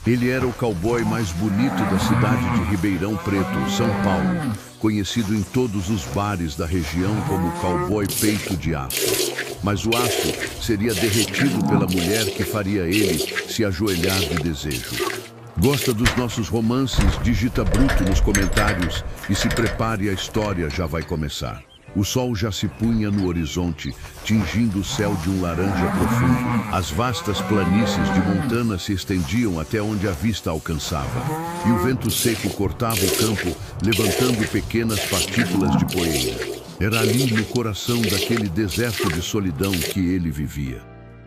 Ele era o cowboy mais bonito da cidade de Ribeirão Preto, São Paulo, conhecido em todos os bares da região como cowboy peito de aço. Mas o aço seria derretido pela mulher que faria ele se ajoelhar de desejo. Gosta dos nossos romances? Digita Bruto nos comentários e se prepare, a história já vai começar. O sol já se punha no horizonte, tingindo o céu de um laranja profundo. As vastas planícies de Montana se estendiam até onde a vista alcançava. E o vento seco cortava o campo, levantando pequenas partículas de poeira. Era ali no coração daquele deserto de solidão que ele vivia.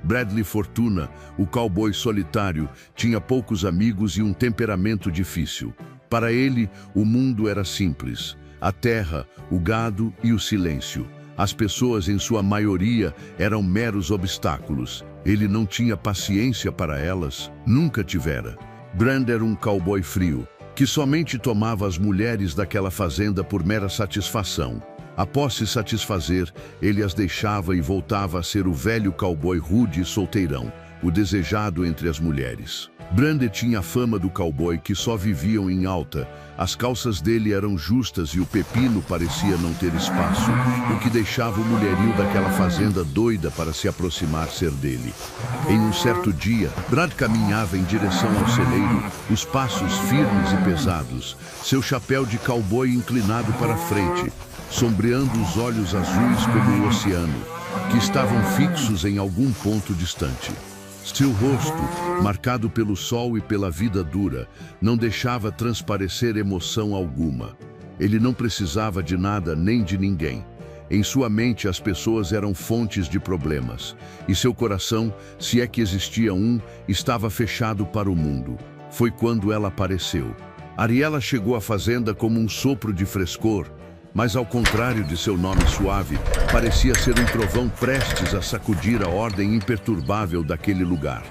Bradley Fortuna, o cowboy solitário, tinha poucos amigos e um temperamento difícil. Para ele, o mundo era simples. A terra, o gado e o silêncio. As pessoas, em sua maioria, eram meros obstáculos. Ele não tinha paciência para elas, nunca tivera. Brand era um cowboy frio, que somente tomava as mulheres daquela fazenda por mera satisfação. Após se satisfazer, ele as deixava e voltava a ser o velho cowboy rude e solteirão, o desejado entre as mulheres. Brand tinha a fama do cowboy que só viviam em alta. As calças dele eram justas e o pepino parecia não ter espaço, o que deixava o mulherio daquela fazenda doida para se aproximar-se dele. Em um certo dia, Brad caminhava em direção ao celeiro, os passos firmes e pesados, seu chapéu de cowboy inclinado para frente, sombreando os olhos azuis como o oceano, que estavam fixos em algum ponto distante. Seu rosto, marcado pelo sol e pela vida dura, não deixava transparecer emoção alguma. Ele não precisava de nada nem de ninguém. Em sua mente, as pessoas eram fontes de problemas, e seu coração, se é que existia um, estava fechado para o mundo. Foi quando ela apareceu. Ariela chegou à fazenda como um sopro de frescor, mas ao contrário de seu nome suave, parecia ser um trovão prestes a sacudir a ordem imperturbável daquele lugar.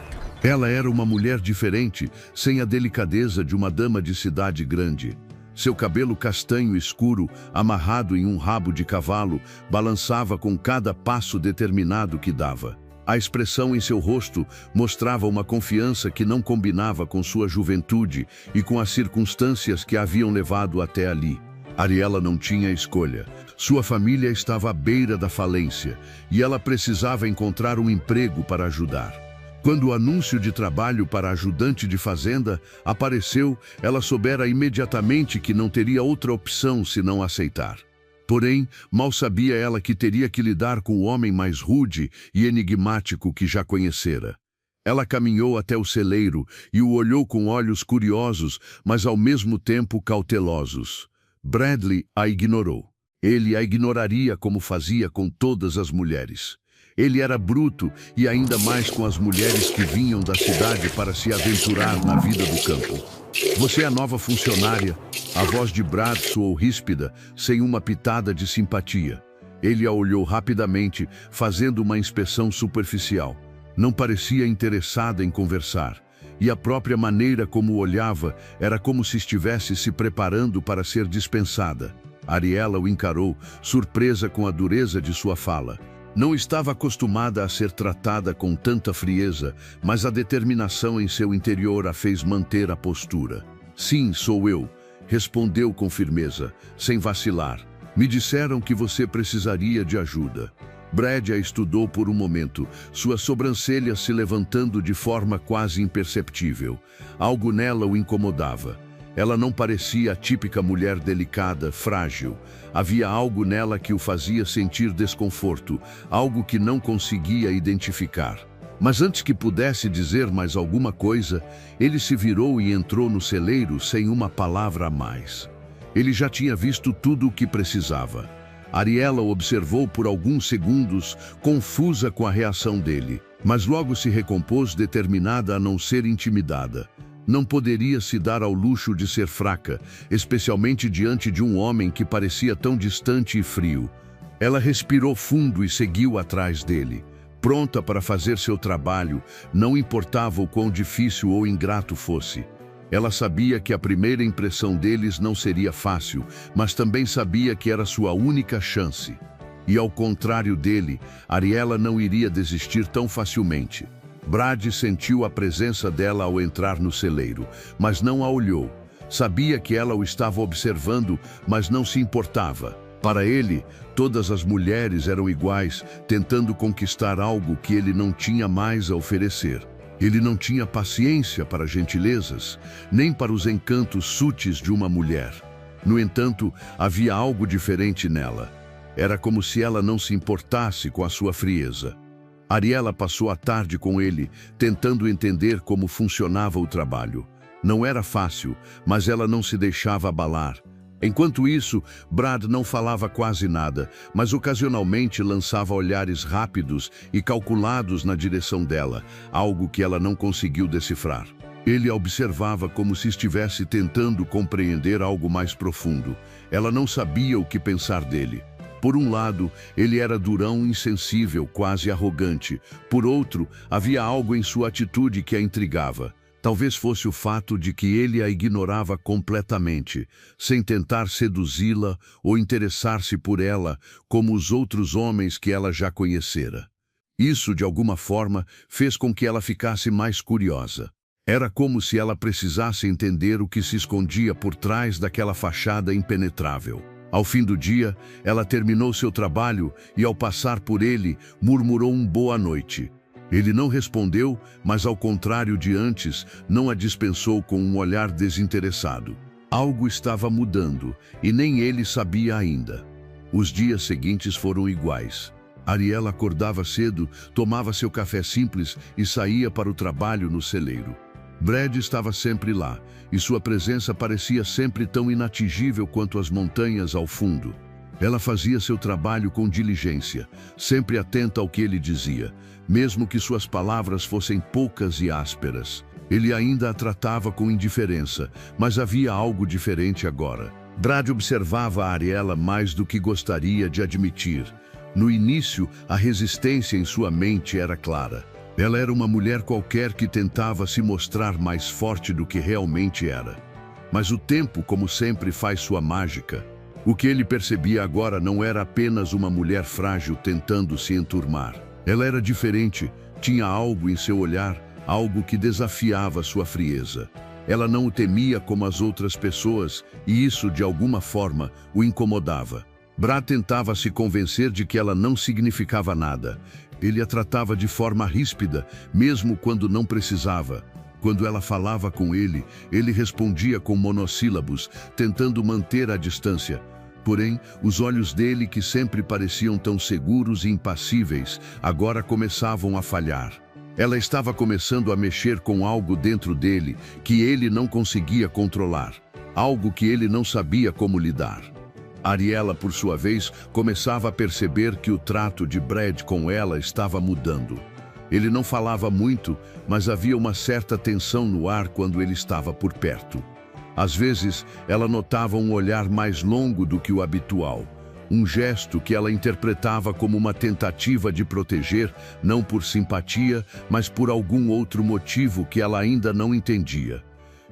Ela era uma mulher diferente, sem a delicadeza de uma dama de cidade grande. Seu cabelo castanho escuro, amarrado em um rabo de cavalo, balançava com cada passo determinado que dava. A expressão em seu rosto mostrava uma confiança que não combinava com sua juventude e com as circunstâncias que a haviam levado até ali. Ariela não tinha escolha. Sua família estava à beira da falência e ela precisava encontrar um emprego para ajudar. Quando o anúncio de trabalho para ajudante de fazenda apareceu, ela soubera imediatamente que não teria outra opção senão aceitar. Porém, mal sabia ela que teria que lidar com o homem mais rude e enigmático que já conhecera. Ela caminhou até o celeiro e o olhou com olhos curiosos, mas ao mesmo tempo cautelosos. Bradley a ignorou. Ele a ignoraria como fazia com todas as mulheres. Ele era bruto e ainda mais com as mulheres que vinham da cidade para se aventurar na vida do campo. Você é a nova funcionária. A voz de Brad soou ríspida, sem uma pitada de simpatia. Ele a olhou rapidamente, fazendo uma inspeção superficial. Não parecia interessada em conversar. E a própria maneira como olhava era como se estivesse se preparando para ser dispensada. Ariela o encarou, surpresa com a dureza de sua fala. Não estava acostumada a ser tratada com tanta frieza, mas a determinação em seu interior a fez manter a postura. "Sim, sou eu", respondeu com firmeza, sem vacilar. "Me disseram que você precisaria de ajuda." Brad a estudou por um momento, suas sobrancelhas se levantando de forma quase imperceptível. Algo nela o incomodava. Ela não parecia a típica mulher delicada, frágil. Havia algo nela que o fazia sentir desconforto, algo que não conseguia identificar. Mas antes que pudesse dizer mais alguma coisa, ele se virou e entrou no celeiro sem uma palavra a mais. Ele já tinha visto tudo o que precisava. Ariela o observou por alguns segundos, confusa com a reação dele, mas logo se recompôs, determinada a não ser intimidada. Não poderia se dar ao luxo de ser fraca, especialmente diante de um homem que parecia tão distante e frio. Ela respirou fundo e seguiu atrás dele, pronta para fazer seu trabalho, não importava o quão difícil ou ingrato fosse. Ela sabia que a primeira impressão deles não seria fácil, mas também sabia que era sua única chance. E ao contrário dele, Ariela não iria desistir tão facilmente. Brad sentiu a presença dela ao entrar no celeiro, mas não a olhou. Sabia que ela o estava observando, mas não se importava. Para ele, todas as mulheres eram iguais, tentando conquistar algo que ele não tinha mais a oferecer. Ele não tinha paciência para gentilezas, nem para os encantos sutis de uma mulher. No entanto, havia algo diferente nela. Era como se ela não se importasse com a sua frieza. Ariela passou a tarde com ele, tentando entender como funcionava o trabalho. Não era fácil, mas ela não se deixava abalar. Enquanto isso, Brad não falava quase nada, mas ocasionalmente lançava olhares rápidos e calculados na direção dela, algo que ela não conseguiu decifrar. Ele a observava como se estivesse tentando compreender algo mais profundo. Ela não sabia o que pensar dele. Por um lado, ele era durão, insensível, quase arrogante. Por outro, havia algo em sua atitude que a intrigava. Talvez fosse o fato de que ele a ignorava completamente, sem tentar seduzi-la ou interessar-se por ela como os outros homens que ela já conhecera. Isso, de alguma forma, fez com que ela ficasse mais curiosa. Era como se ela precisasse entender o que se escondia por trás daquela fachada impenetrável. Ao fim do dia, ela terminou seu trabalho e, ao passar por ele, murmurou um boa noite. Ele não respondeu, mas ao contrário de antes, não a dispensou com um olhar desinteressado. Algo estava mudando, e nem ele sabia ainda. Os dias seguintes foram iguais. Ariela acordava cedo, tomava seu café simples e saía para o trabalho no celeiro. Brad estava sempre lá, e sua presença parecia sempre tão inatingível quanto as montanhas ao fundo. Ela fazia seu trabalho com diligência, sempre atenta ao que ele dizia, mesmo que suas palavras fossem poucas e ásperas. Ele ainda a tratava com indiferença, mas havia algo diferente agora. Brad observava a Ariela mais do que gostaria de admitir. No início, a resistência em sua mente era clara. Ela era uma mulher qualquer que tentava se mostrar mais forte do que realmente era. Mas o tempo, como sempre, faz sua mágica. O que ele percebia agora não era apenas uma mulher frágil tentando se enturmar. Ela era diferente, tinha algo em seu olhar, algo que desafiava sua frieza. Ela não o temia como as outras pessoas, e isso, de alguma forma, o incomodava. Brad tentava se convencer de que ela não significava nada. Ele a tratava de forma ríspida, mesmo quando não precisava. Quando ela falava com ele, ele respondia com monossílabos, tentando manter a distância. Porém, os olhos dele, que sempre pareciam tão seguros e impassíveis, agora começavam a falhar. Ela estava começando a mexer com algo dentro dele que ele não conseguia controlar, algo que ele não sabia como lidar. Ariela, por sua vez, começava a perceber que o trato de Brad com ela estava mudando. Ele não falava muito, mas havia uma certa tensão no ar quando ele estava por perto. Às vezes, ela notava um olhar mais longo do que o habitual, um gesto que ela interpretava como uma tentativa de proteger, não por simpatia, mas por algum outro motivo que ela ainda não entendia.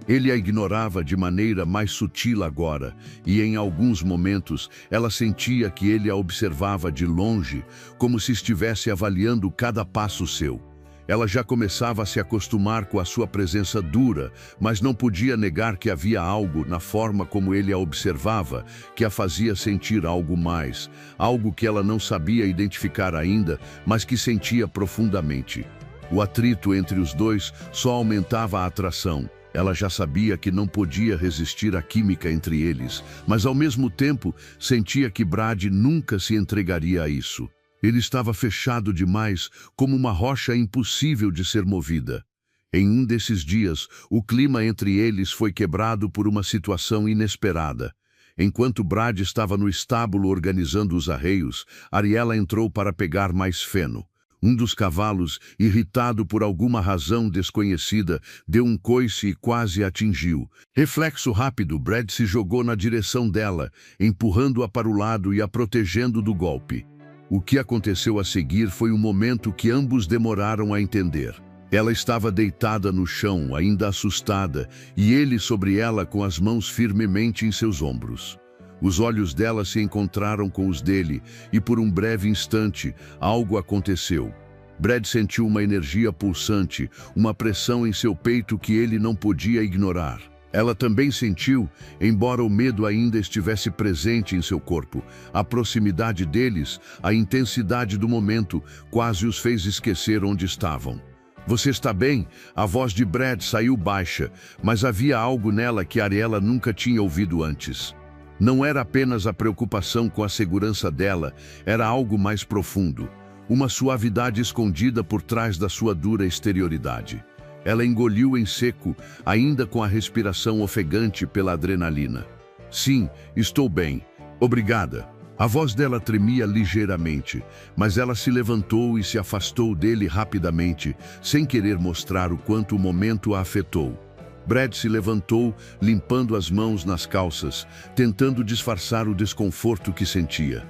Ele a ignorava de maneira mais sutil agora, e em alguns momentos ela sentia que ele a observava de longe, como se estivesse avaliando cada passo seu. Ela já começava a se acostumar com a sua presença dura, mas não podia negar que havia algo na forma como ele a observava que a fazia sentir algo mais, algo que ela não sabia identificar ainda, mas que sentia profundamente. O atrito entre os dois só aumentava a atração. Ela já sabia que não podia resistir à química entre eles, mas ao mesmo tempo sentia que Brad nunca se entregaria a isso. Ele estava fechado demais, como uma rocha impossível de ser movida. Em um desses dias, o clima entre eles foi quebrado por uma situação inesperada. Enquanto Brad estava no estábulo organizando os arreios, Ariela entrou para pegar mais feno. Um dos cavalos, irritado por alguma razão desconhecida, deu um coice e quase a atingiu. Reflexo rápido, Brad se jogou na direção dela, empurrando-a para o lado e a protegendo do golpe. O que aconteceu a seguir foi um momento que ambos demoraram a entender. Ela estava deitada no chão, ainda assustada, e ele sobre ela com as mãos firmemente em seus ombros. Os olhos dela se encontraram com os dele, e por um breve instante, algo aconteceu. Brad sentiu uma energia pulsante, uma pressão em seu peito que ele não podia ignorar. Ela também sentiu, embora o medo ainda estivesse presente em seu corpo, a proximidade deles, a intensidade do momento, quase os fez esquecer onde estavam. Você está bem? A voz de Brad saiu baixa, mas havia algo nela que Ariela nunca tinha ouvido antes. Não era apenas a preocupação com a segurança dela, era algo mais profundo. Uma suavidade escondida por trás da sua dura exterioridade. Ela engoliu em seco, ainda com a respiração ofegante pela adrenalina. Sim, estou bem. Obrigada. A voz dela tremia ligeiramente, mas ela se levantou e se afastou dele rapidamente, sem querer mostrar o quanto o momento a afetou. Brad se levantou, limpando as mãos nas calças, tentando disfarçar o desconforto que sentia.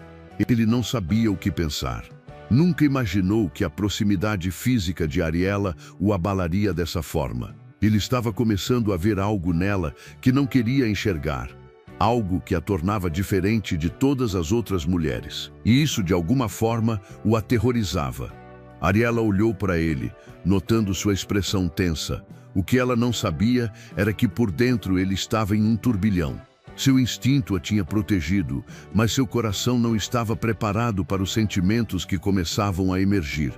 Ele não sabia o que pensar. Nunca imaginou que a proximidade física de Ariela o abalaria dessa forma. Ele estava começando a ver algo nela que não queria enxergar. Algo que a tornava diferente de todas as outras mulheres. E isso, de alguma forma, o aterrorizava. Ariela olhou para ele, notando sua expressão tensa. O que ela não sabia era que por dentro ele estava em um turbilhão. Seu instinto a tinha protegido, mas seu coração não estava preparado para os sentimentos que começavam a emergir.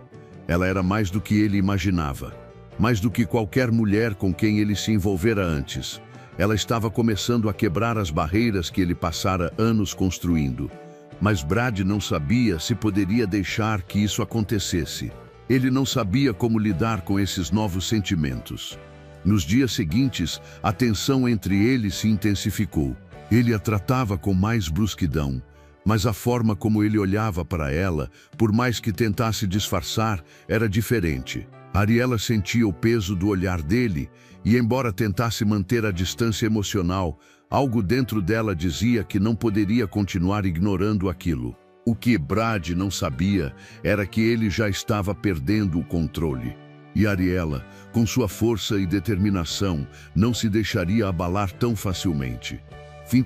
Ela era mais do que ele imaginava. Mais do que qualquer mulher com quem ele se envolvera antes. Ela estava começando a quebrar as barreiras que ele passara anos construindo. Mas Brad não sabia se poderia deixar que isso acontecesse. Ele não sabia como lidar com esses novos sentimentos. Nos dias seguintes, a tensão entre eles se intensificou. Ele a tratava com mais brusquidão, mas a forma como ele olhava para ela, por mais que tentasse disfarçar, era diferente. Ariela sentia o peso do olhar dele e, embora tentasse manter a distância emocional, algo dentro dela dizia que não poderia continuar ignorando aquilo. O que Brad não sabia era que ele já estava perdendo o controle. E Ariela, com sua força e determinação, não se deixaria abalar tão facilmente.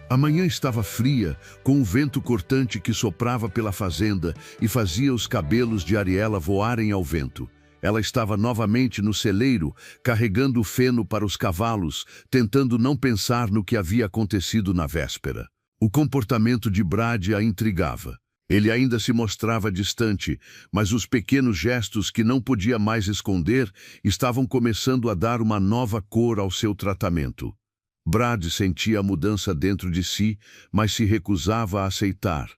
A manhã estava fria, com um vento cortante que soprava pela fazenda e fazia os cabelos de Ariela voarem ao vento. Ela estava novamente no celeiro, carregando o feno para os cavalos, tentando não pensar no que havia acontecido na véspera. O comportamento de Brad a intrigava. Ele ainda se mostrava distante, mas os pequenos gestos que não podia mais esconder estavam começando a dar uma nova cor ao seu tratamento. Brad sentia a mudança dentro de si, mas se recusava a aceitar.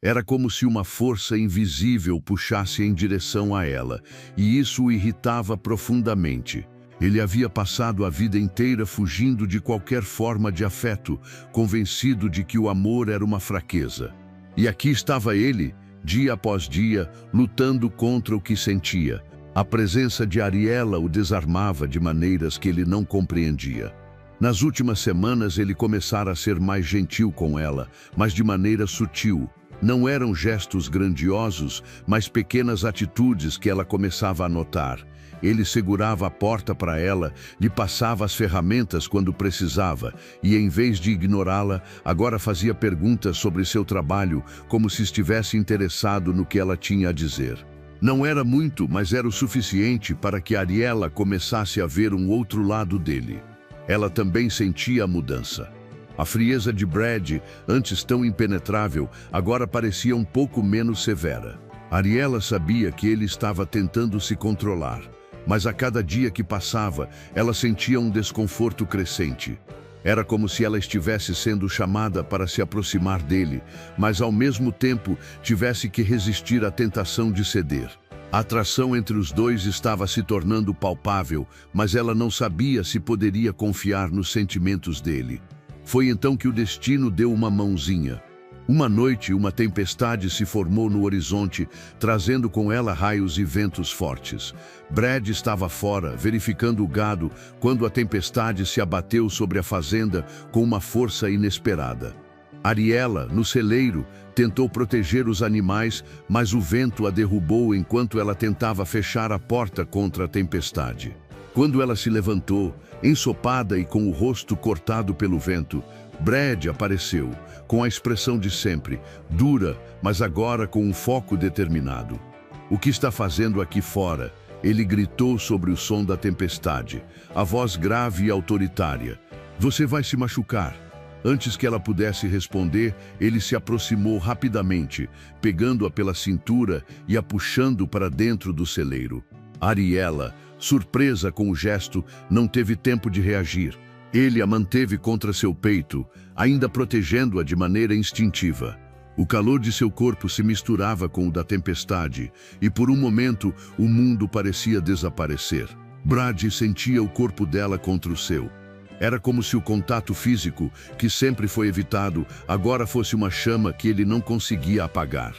Era como se uma força invisível puxasse em direção a ela, e isso o irritava profundamente. Ele havia passado a vida inteira fugindo de qualquer forma de afeto, convencido de que o amor era uma fraqueza. E aqui estava ele, dia após dia, lutando contra o que sentia. A presença de Ariela o desarmava de maneiras que ele não compreendia. Nas últimas semanas ele começara a ser mais gentil com ela, mas de maneira sutil. Não eram gestos grandiosos, mas pequenas atitudes que ela começava a notar. Ele segurava a porta para ela, lhe passava as ferramentas quando precisava, e em vez de ignorá-la, agora fazia perguntas sobre seu trabalho, como se estivesse interessado no que ela tinha a dizer. Não era muito, mas era o suficiente para que Ariela começasse a ver um outro lado dele. Ela também sentia a mudança. A frieza de Brad, antes tão impenetrável, agora parecia um pouco menos severa. Ariela sabia que ele estava tentando se controlar, mas a cada dia que passava, ela sentia um desconforto crescente. Era como se ela estivesse sendo chamada para se aproximar dele, mas ao mesmo tempo tivesse que resistir à tentação de ceder. A atração entre os dois estava se tornando palpável, mas ela não sabia se poderia confiar nos sentimentos dele. Foi então que o destino deu uma mãozinha. Uma noite, uma tempestade se formou no horizonte, trazendo com ela raios e ventos fortes. Brad estava fora, verificando o gado, quando a tempestade se abateu sobre a fazenda com uma força inesperada. Ariela, no celeiro, tentou proteger os animais, mas o vento a derrubou enquanto ela tentava fechar a porta contra a tempestade. Quando ela se levantou, ensopada e com o rosto cortado pelo vento, Brad apareceu, com a expressão de sempre, dura, mas agora com um foco determinado. O que está fazendo aqui fora? Ele gritou sobre o som da tempestade, a voz grave e autoritária. Você vai se machucar. Antes que ela pudesse responder, ele se aproximou rapidamente, pegando-a pela cintura e a puxando para dentro do celeiro. Ariela, surpresa com o gesto, não teve tempo de reagir. Ele a manteve contra seu peito, ainda protegendo-a de maneira instintiva. O calor de seu corpo se misturava com o da tempestade, e por um momento o mundo parecia desaparecer. Brad sentia o corpo dela contra o seu. Era como se o contato físico, que sempre foi evitado, agora fosse uma chama que ele não conseguia apagar.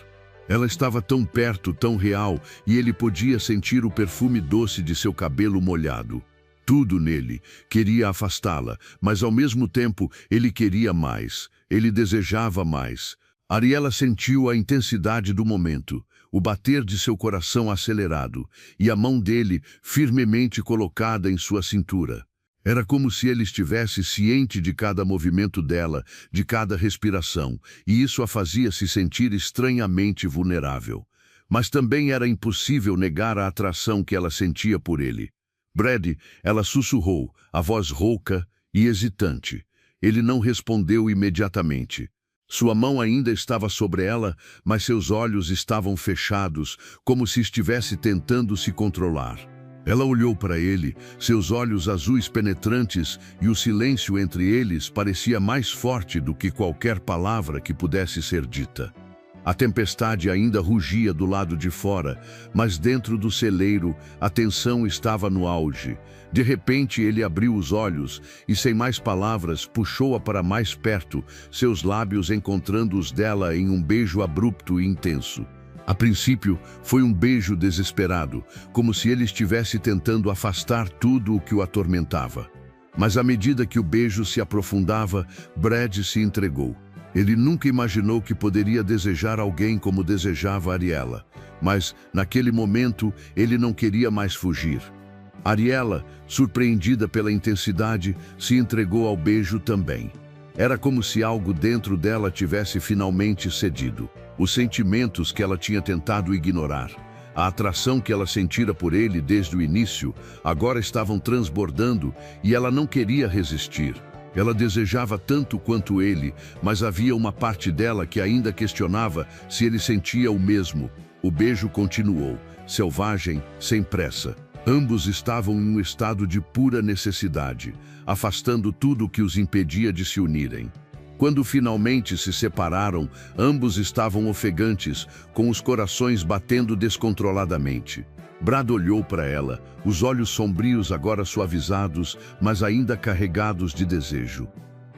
Ela estava tão perto, tão real, e ele podia sentir o perfume doce de seu cabelo molhado. Tudo nele queria afastá-la, mas ao mesmo tempo ele queria mais, ele desejava mais. Ariela sentiu a intensidade do momento, o bater de seu coração acelerado, e a mão dele firmemente colocada em sua cintura. Era como se ele estivesse ciente de cada movimento dela, de cada respiração, e isso a fazia se sentir estranhamente vulnerável. Mas também era impossível negar a atração que ela sentia por ele. Brad, ela sussurrou, a voz rouca e hesitante. Ele não respondeu imediatamente. Sua mão ainda estava sobre ela, mas seus olhos estavam fechados, como se estivesse tentando se controlar. Ela olhou para ele, seus olhos azuis penetrantes, e o silêncio entre eles parecia mais forte do que qualquer palavra que pudesse ser dita. A tempestade ainda rugia do lado de fora, mas dentro do celeiro a tensão estava no auge. De repente ele abriu os olhos e, sem mais palavras, puxou-a para mais perto, seus lábios encontrando os dela em um beijo abrupto e intenso. A princípio, foi um beijo desesperado, como se ele estivesse tentando afastar tudo o que o atormentava. Mas à medida que o beijo se aprofundava, Brad se entregou. Ele nunca imaginou que poderia desejar alguém como desejava Ariela, mas, naquele momento, ele não queria mais fugir. Ariela, surpreendida pela intensidade, se entregou ao beijo também. Era como se algo dentro dela tivesse finalmente cedido. Os sentimentos que ela tinha tentado ignorar, a atração que ela sentira por ele desde o início, agora estavam transbordando e ela não queria resistir. Ela desejava tanto quanto ele, mas havia uma parte dela que ainda questionava se ele sentia o mesmo. O beijo continuou, selvagem, sem pressa. Ambos estavam em um estado de pura necessidade, afastando tudo o que os impedia de se unirem. Quando finalmente se separaram, ambos estavam ofegantes, com os corações batendo descontroladamente. Brad olhou para ela, os olhos sombrios agora suavizados, mas ainda carregados de desejo.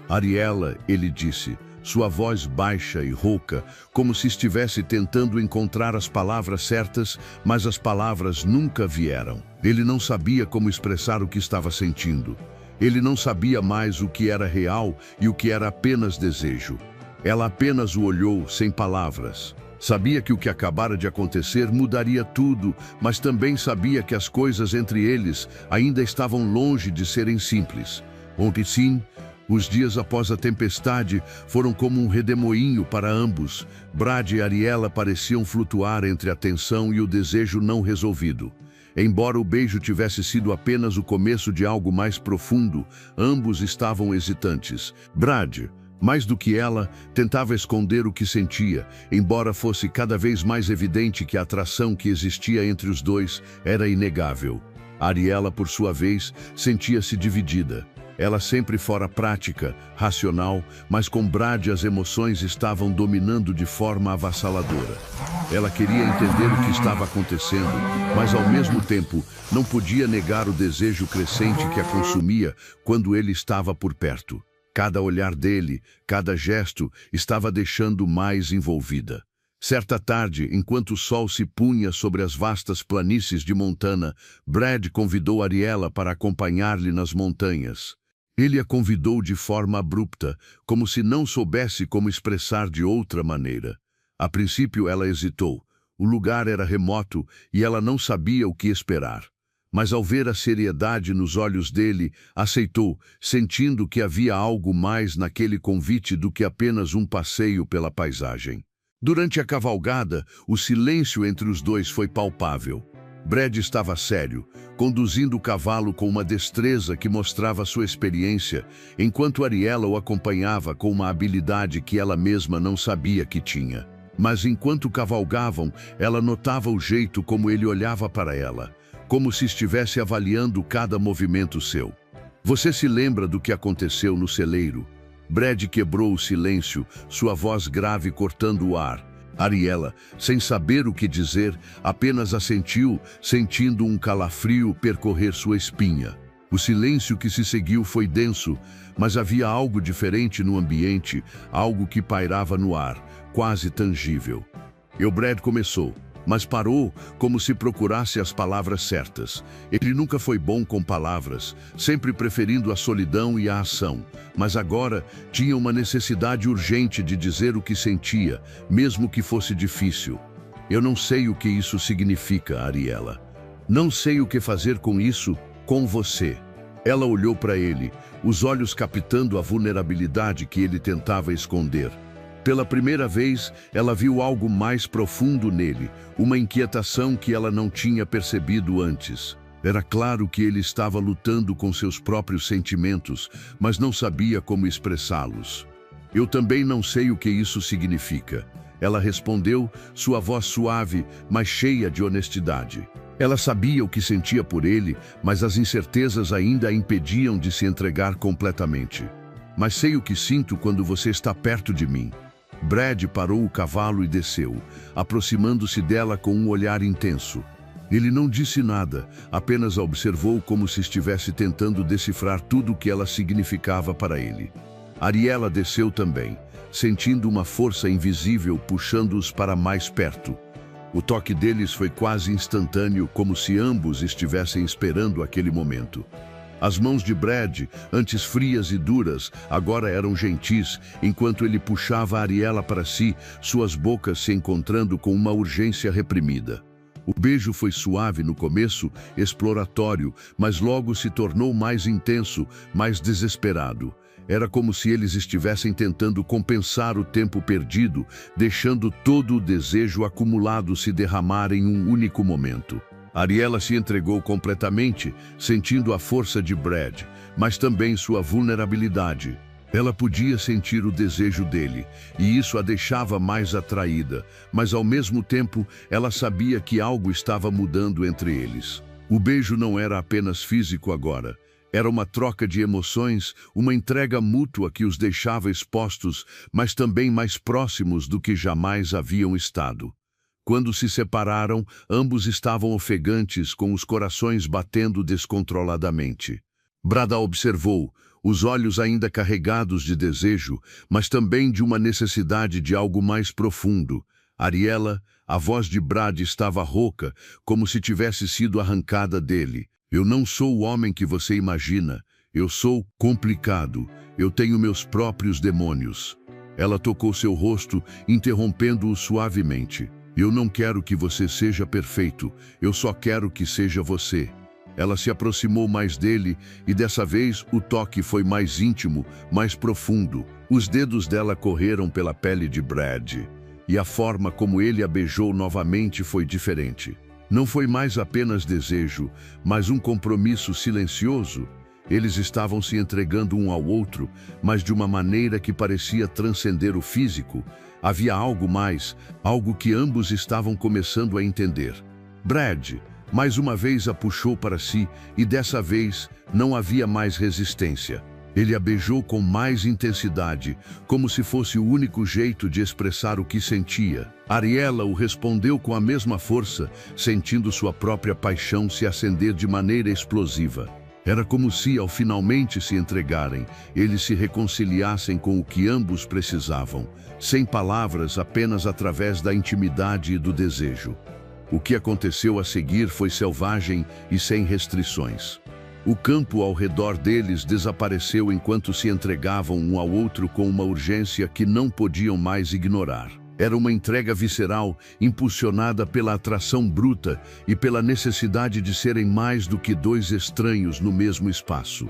Ariela, ele disse, sua voz baixa e rouca, como se estivesse tentando encontrar as palavras certas, mas as palavras nunca vieram. Ele não sabia como expressar o que estava sentindo. Ele não sabia mais o que era real e o que era apenas desejo. Ela apenas o olhou, sem palavras. Sabia que o que acabara de acontecer mudaria tudo, mas também sabia que as coisas entre eles ainda estavam longe de serem simples. Ontem sim, os dias após a tempestade foram como um redemoinho para ambos. Brad e Ariela pareciam flutuar entre a tensão e o desejo não resolvido. Embora o beijo tivesse sido apenas o começo de algo mais profundo, ambos estavam hesitantes. Brad, mais do que ela, tentava esconder o que sentia, embora fosse cada vez mais evidente que a atração que existia entre os dois era inegável. Ariela, por sua vez, sentia-se dividida. Ela sempre fora prática, racional, mas com Brad as emoções estavam dominando de forma avassaladora. Ela queria entender o que estava acontecendo, mas ao mesmo tempo não podia negar o desejo crescente que a consumia quando ele estava por perto. Cada olhar dele, cada gesto, estava deixando mais envolvida. Certa tarde, enquanto o sol se punha sobre as vastas planícies de Montana, Brad convidou Ariela para acompanhar-lhe nas montanhas. Ele a convidou de forma abrupta, como se não soubesse como expressar de outra maneira. A princípio ela hesitou. O lugar era remoto e ela não sabia o que esperar. Mas ao ver a seriedade nos olhos dele, aceitou, sentindo que havia algo mais naquele convite do que apenas um passeio pela paisagem. Durante a cavalgada, o silêncio entre os dois foi palpável. Brad estava sério, conduzindo o cavalo com uma destreza que mostrava sua experiência, enquanto Ariela o acompanhava com uma habilidade que ela mesma não sabia que tinha. Mas enquanto cavalgavam, ela notava o jeito como ele olhava para ela, como se estivesse avaliando cada movimento seu. Você se lembra do que aconteceu no celeiro? Brad quebrou o silêncio, sua voz grave cortando o ar. Ariela, sem saber o que dizer, apenas assentiu, sentindo um calafrio percorrer sua espinha. O silêncio que se seguiu foi denso, mas havia algo diferente no ambiente, algo que pairava no ar, quase tangível. Brad começou, mas parou como se procurasse as palavras certas. Ele nunca foi bom com palavras, sempre preferindo a solidão e a ação, mas agora tinha uma necessidade urgente de dizer o que sentia, mesmo que fosse difícil. Eu não sei o que isso significa, Ariela. Não sei o que fazer com isso, com você. Ela olhou para ele, os olhos captando a vulnerabilidade que ele tentava esconder. Pela primeira vez, ela viu algo mais profundo nele, uma inquietação que ela não tinha percebido antes. Era claro que ele estava lutando com seus próprios sentimentos, mas não sabia como expressá-los. Eu também não sei o que isso significa. Ela respondeu, sua voz suave, mas cheia de honestidade. Ela sabia o que sentia por ele, mas as incertezas ainda a impediam de se entregar completamente. Mas sei o que sinto quando você está perto de mim. Brad parou o cavalo e desceu, aproximando-se dela com um olhar intenso. Ele não disse nada, apenas a observou como se estivesse tentando decifrar tudo o que ela significava para ele. Ariela desceu também, sentindo uma força invisível puxando-os para mais perto. O toque deles foi quase instantâneo, como se ambos estivessem esperando aquele momento. As mãos de Brad, antes frias e duras, agora eram gentis, enquanto ele puxava Ariela para si, suas bocas se encontrando com uma urgência reprimida. O beijo foi suave no começo, exploratório, mas logo se tornou mais intenso, mais desesperado. Era como se eles estivessem tentando compensar o tempo perdido, deixando todo o desejo acumulado se derramar em um único momento. Ariela se entregou completamente, sentindo a força de Brad, mas também sua vulnerabilidade. Ela podia sentir o desejo dele, e isso a deixava mais atraída, mas ao mesmo tempo ela sabia que algo estava mudando entre eles. O beijo não era apenas físico agora. Era uma troca de emoções, uma entrega mútua que os deixava expostos, mas também mais próximos do que jamais haviam estado. Quando se separaram, ambos estavam ofegantes, com os corações batendo descontroladamente. Brad a observou, os olhos ainda carregados de desejo, mas também de uma necessidade de algo mais profundo. Ariela, a voz de Brad estava rouca, como se tivesse sido arrancada dele. Eu não sou o homem que você imagina. Eu sou complicado. Eu tenho meus próprios demônios. Ela tocou seu rosto, interrompendo-o suavemente. Eu não quero que você seja perfeito, eu só quero que seja você. Ela se aproximou mais dele e dessa vez o toque foi mais íntimo, mais profundo. Os dedos dela correram pela pele de Brad e a forma como ele a beijou novamente foi diferente. Não foi mais apenas desejo, mas um compromisso silencioso. Eles estavam se entregando um ao outro, mas de uma maneira que parecia transcender o físico. Havia algo mais, algo que ambos estavam começando a entender. Brad, mais uma vez a puxou para si e dessa vez não havia mais resistência. Ele a beijou com mais intensidade, como se fosse o único jeito de expressar o que sentia. Ariela o respondeu com a mesma força, sentindo sua própria paixão se acender de maneira explosiva. Era como se, ao finalmente se entregarem, eles se reconciliassem com o que ambos precisavam, sem palavras, apenas através da intimidade e do desejo. O que aconteceu a seguir foi selvagem e sem restrições. O campo ao redor deles desapareceu enquanto se entregavam um ao outro com uma urgência que não podiam mais ignorar. Era uma entrega visceral, impulsionada pela atração bruta e pela necessidade de serem mais do que dois estranhos no mesmo espaço.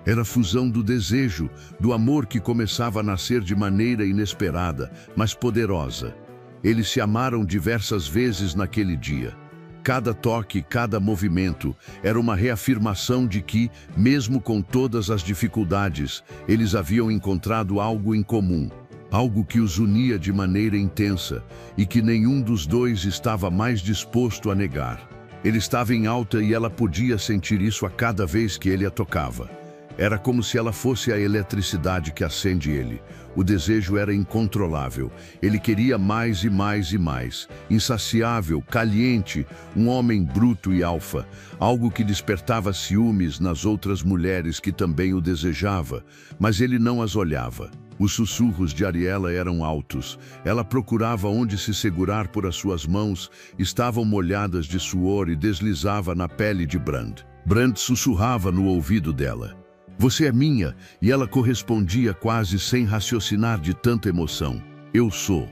Era a fusão do desejo, do amor que começava a nascer de maneira inesperada, mas poderosa. Eles se amaram diversas vezes naquele dia. Cada toque, cada movimento era uma reafirmação de que, mesmo com todas as dificuldades, eles haviam encontrado algo em comum, algo que os unia de maneira intensa e que nenhum dos dois estava mais disposto a negar. Ele estava em alta e ela podia sentir isso a cada vez que ele a tocava. Era como se ela fosse a eletricidade que acende ele. O desejo era incontrolável. Ele queria mais e mais e mais. Insaciável, caliente, um homem bruto e alfa. Algo que despertava ciúmes nas outras mulheres que também o desejava, mas ele não as olhava. Os sussurros de Ariela eram altos. Ela procurava onde se segurar por as suas mãos, estavam molhadas de suor e deslizava na pele de Brand. Brand sussurrava no ouvido dela. Você é minha, e ela correspondia quase sem raciocinar de tanta emoção. Eu sou.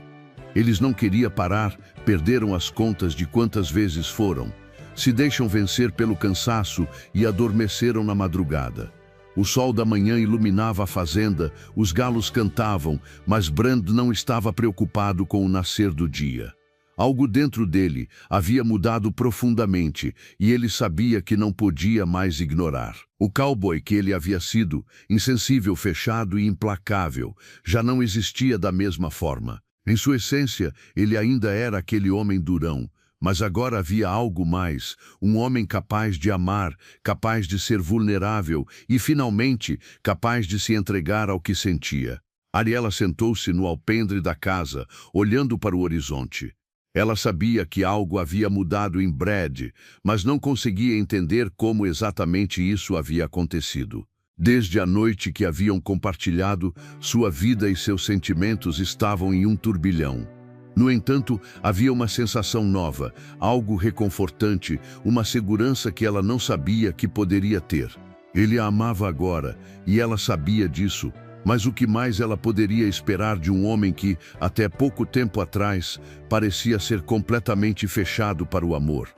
Eles não queriam parar, perderam as contas de quantas vezes foram. Se deixam vencer pelo cansaço e adormeceram na madrugada. O sol da manhã iluminava a fazenda, os galos cantavam, mas Brand não estava preocupado com o nascer do dia. Algo dentro dele havia mudado profundamente e ele sabia que não podia mais ignorar. O cowboy que ele havia sido, insensível, fechado e implacável, já não existia da mesma forma. Em sua essência, ele ainda era aquele homem durão, mas agora havia algo mais, um homem capaz de amar, capaz de ser vulnerável e, finalmente, capaz de se entregar ao que sentia. Ariela sentou-se no alpendre da casa, olhando para o horizonte. Ela sabia que algo havia mudado em Brad, mas não conseguia entender como exatamente isso havia acontecido. Desde a noite que haviam compartilhado, sua vida e seus sentimentos estavam em um turbilhão. No entanto, havia uma sensação nova, algo reconfortante, uma segurança que ela não sabia que poderia ter. Ele a amava agora, e ela sabia disso. Mas o que mais ela poderia esperar de um homem que, até pouco tempo atrás, parecia ser completamente fechado para o amor?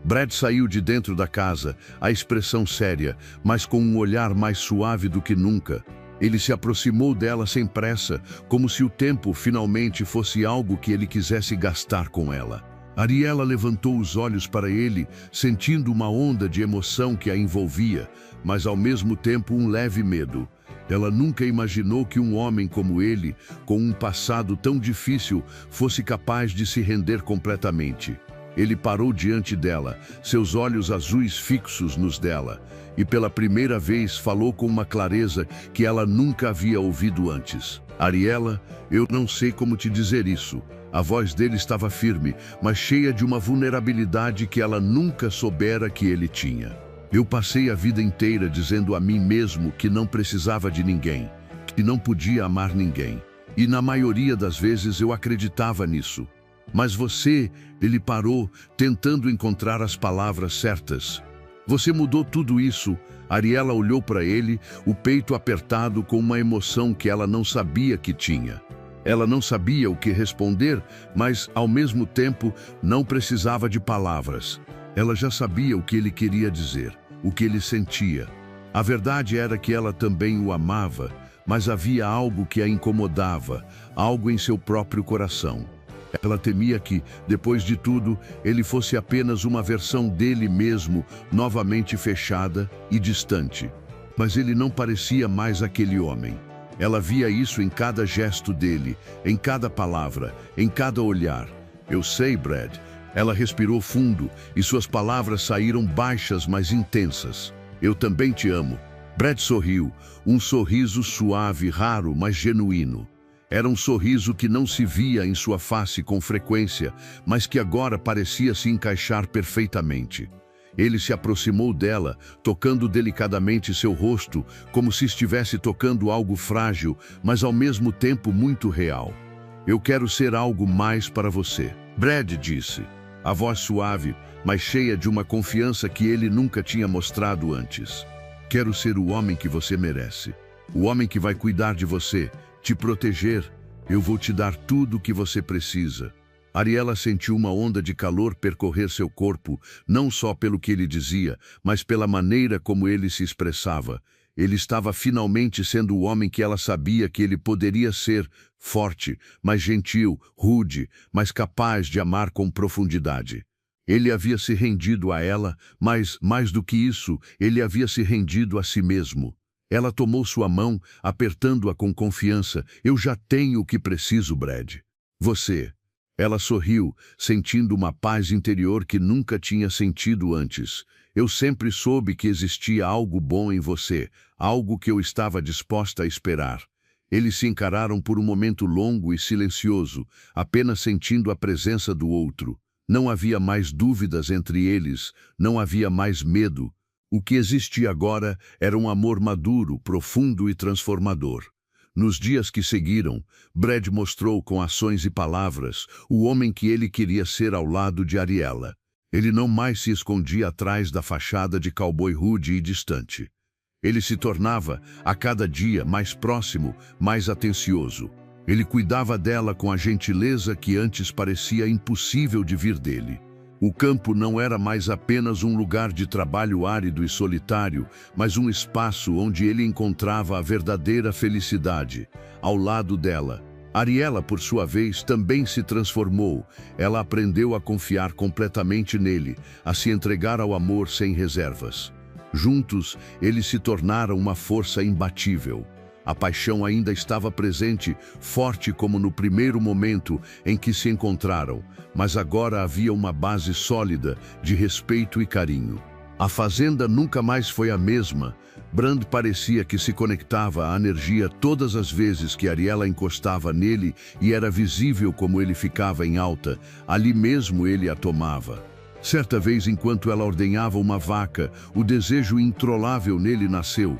Brad saiu de dentro da casa, a expressão séria, mas com um olhar mais suave do que nunca. Ele se aproximou dela sem pressa, como se o tempo finalmente fosse algo que ele quisesse gastar com ela. Ariela levantou os olhos para ele, sentindo uma onda de emoção que a envolvia, mas ao mesmo tempo um leve medo. Ela nunca imaginou que um homem como ele, com um passado tão difícil, fosse capaz de se render completamente. Ele parou diante dela, seus olhos azuis fixos nos dela, e pela primeira vez falou com uma clareza que ela nunca havia ouvido antes. Ariela, eu não sei como te dizer isso. A voz dele estava firme, mas cheia de uma vulnerabilidade que ela nunca soubera que ele tinha. Eu passei a vida inteira dizendo a mim mesmo que não precisava de ninguém, que não podia amar ninguém. E na maioria das vezes eu acreditava nisso. Mas você, ele parou, tentando encontrar as palavras certas. Você mudou tudo isso. Ariela olhou para ele, o peito apertado com uma emoção que ela não sabia que tinha. Ela não sabia o que responder, mas, ao mesmo tempo, não precisava de palavras. Ela já sabia o que ele queria dizer, o que ele sentia. A verdade era que ela também o amava, mas havia algo que a incomodava, algo em seu próprio coração. Ela temia que, depois de tudo, ele fosse apenas uma versão dele mesmo, novamente fechada e distante. Mas ele não parecia mais aquele homem. Ela via isso em cada gesto dele, em cada palavra, em cada olhar. Eu sei, Brad. Ela respirou fundo e suas palavras saíram baixas, mas intensas. Eu também te amo. Brad sorriu, um sorriso suave, raro, mas genuíno. Era um sorriso que não se via em sua face com frequência, mas que agora parecia se encaixar perfeitamente. Ele se aproximou dela, tocando delicadamente seu rosto, como se estivesse tocando algo frágil, mas ao mesmo tempo muito real. Eu quero ser algo mais para você, Brad disse. A voz suave, mas cheia de uma confiança que ele nunca tinha mostrado antes. Quero ser o homem que você merece. O homem que vai cuidar de você, te proteger. Eu vou te dar tudo o que você precisa. Ariela sentiu uma onda de calor percorrer seu corpo, não só pelo que ele dizia, mas pela maneira como ele se expressava. Ele estava finalmente sendo o homem que ela sabia que ele poderia ser, forte, mas gentil, rude, mas capaz de amar com profundidade. Ele havia se rendido a ela, mas, mais do que isso, ele havia se rendido a si mesmo. Ela tomou sua mão, apertando-a com confiança. Eu já tenho o que preciso, Brad. Você. Ela sorriu, sentindo uma paz interior que nunca tinha sentido antes. Eu sempre soube que existia algo bom em você, algo que eu estava disposta a esperar. Eles se encararam por um momento longo e silencioso, apenas sentindo a presença do outro. Não havia mais dúvidas entre eles, não havia mais medo. O que existia agora era um amor maduro, profundo e transformador. Nos dias que seguiram, Brad mostrou com ações e palavras o homem que ele queria ser ao lado de Ariela. Ele não mais se escondia atrás da fachada de cowboy rude e distante. Ele se tornava, a cada dia, mais próximo, mais atencioso. Ele cuidava dela com a gentileza que antes parecia impossível de vir dele. O campo não era mais apenas um lugar de trabalho árido e solitário, mas um espaço onde ele encontrava a verdadeira felicidade, ao lado dela. Ariela, por sua vez, também se transformou. Ela aprendeu a confiar completamente nele, a se entregar ao amor sem reservas. Juntos, eles se tornaram uma força imbatível. A paixão ainda estava presente, forte como no primeiro momento em que se encontraram, mas agora havia uma base sólida de respeito e carinho. A fazenda nunca mais foi a mesma. Brand parecia que se conectava à energia todas as vezes que Ariela encostava nele e era visível como ele ficava em alta. Ali mesmo ele a tomava. Certa vez, enquanto ela ordenhava uma vaca, o desejo introlável nele nasceu.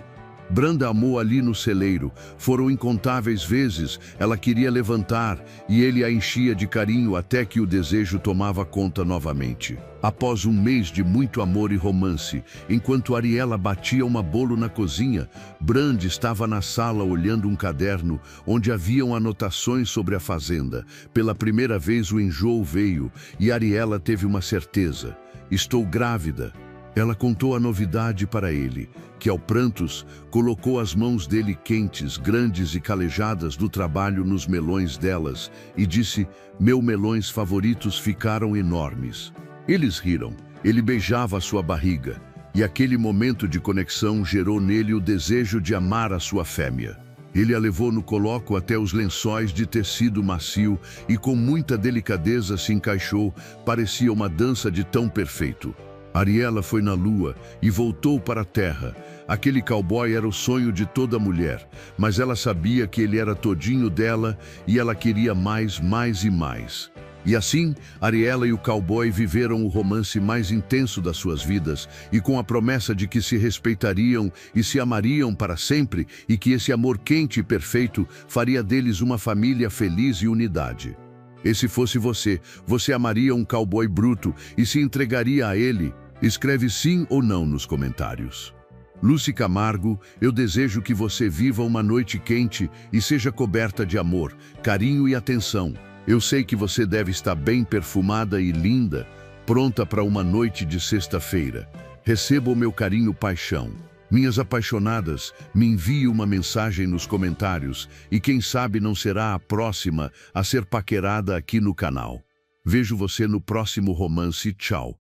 Brand amou ali no celeiro. Foram incontáveis vezes. Ela queria levantar e ele a enchia de carinho até que o desejo tomava conta novamente. Após um mês de muito amor e romance, enquanto Ariela batia uma bolo na cozinha, Brand estava na sala olhando um caderno onde haviam anotações sobre a fazenda. Pela primeira vez o enjoo veio e Ariela teve uma certeza. Estou grávida. Ela contou a novidade para ele, que ao prantos, colocou as mãos dele quentes, grandes e calejadas do trabalho nos melões delas e disse, meus melões favoritos ficaram enormes. Eles riram, ele beijava a sua barriga e aquele momento de conexão gerou nele o desejo de amar a sua fêmea. Ele a levou no coloco até os lençóis de tecido macio e com muita delicadeza se encaixou, parecia uma dança de tão perfeito. Ariela foi na lua e voltou para a terra. Aquele cowboy era o sonho de toda mulher, mas ela sabia que ele era todinho dela e ela queria mais, mais e mais. E assim, Ariela e o cowboy viveram o romance mais intenso das suas vidas e com a promessa de que se respeitariam e se amariam para sempre e que esse amor quente e perfeito faria deles uma família feliz e unidade. E se fosse você, você amaria um cowboy bruto e se entregaria a ele? Escreve sim ou não nos comentários. Lucy Camargo, eu desejo que você viva uma noite quente e seja coberta de amor, carinho e atenção. Eu sei que você deve estar bem perfumada e linda, pronta para uma noite de sexta-feira. Receba o meu carinho e paixão. Minhas apaixonadas, me envie uma mensagem nos comentários e quem sabe não será a próxima a ser paquerada aqui no canal. Vejo você no próximo romance. Tchau.